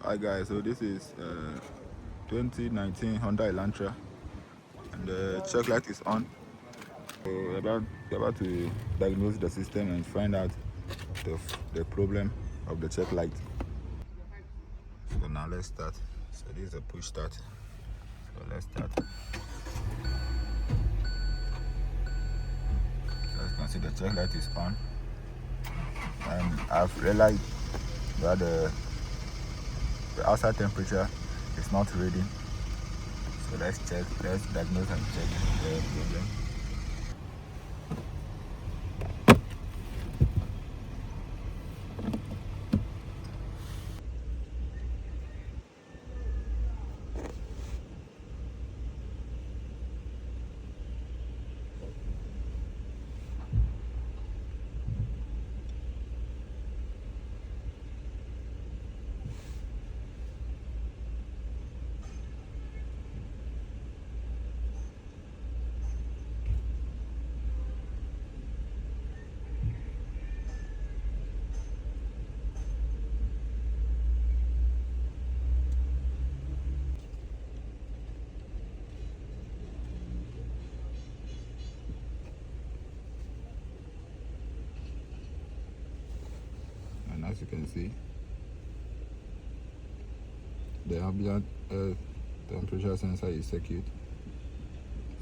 Hi guys, so this is 2019 Hyundai Elantra, and the check light is on. So we're about to diagnose the system and find out the problem of the check light. So now let's start. So this is a push start. So let's start. So as you can see, the check light is on, and I've realized that the outside temperature is not reading. So let's diagnose and check the problem. And as you can see, the ambient temperature sensor is circuit.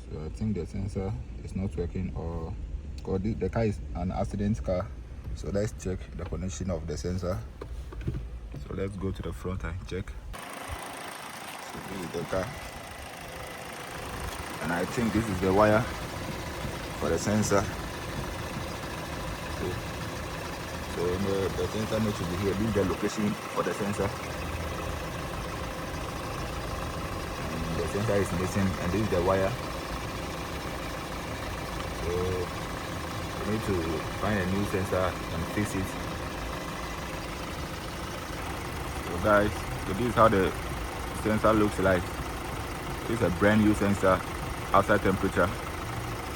So I think the sensor is not working, or because the car is an accident car. So let's check the connection of the sensor. So let's go to the front and check. So this is the car, and I think this is the wire for the sensor. So the sensor needs to be here. This is the location for the sensor. And the sensor is missing, and this is the wire. So we need to find a new sensor and fix it. So guys, so this is how the sensor looks like. This is a brand new sensor, outside temperature.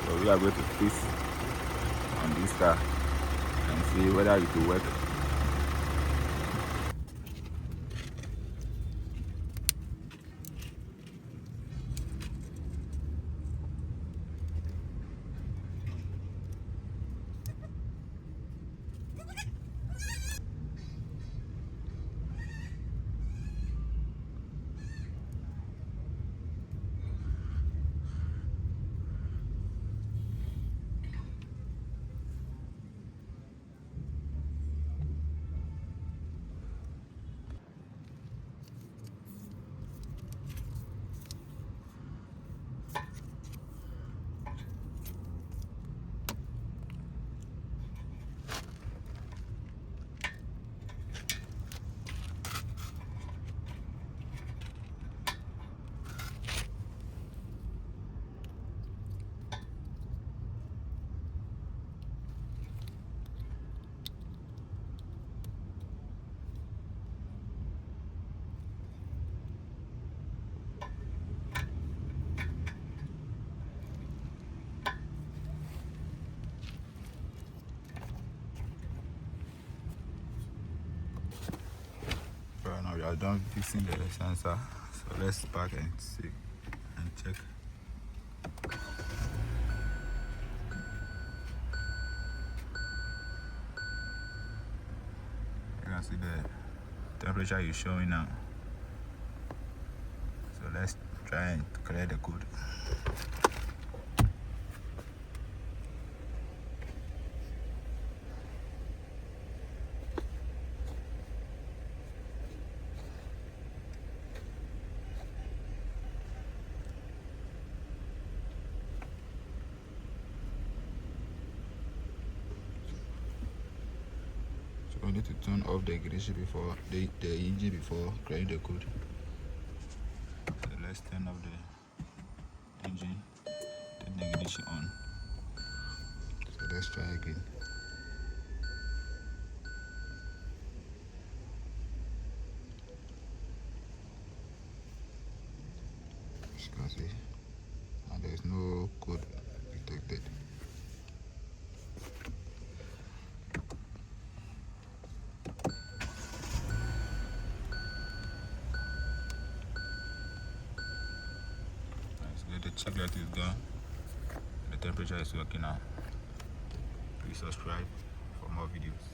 So we are going to fix on this car and see whether it will work. Right now we are done fixing the sensor, so let's park and see and check. You can see the temperature is showing now. So let's try and clear the code. We need to turn off the ignition before the engine before clearing the code. So let's turn off the engine, turn the ignition on. So let's try again. As you can see, and there is no code detected. The check light is gone. The temperature is working now. Please subscribe for more videos.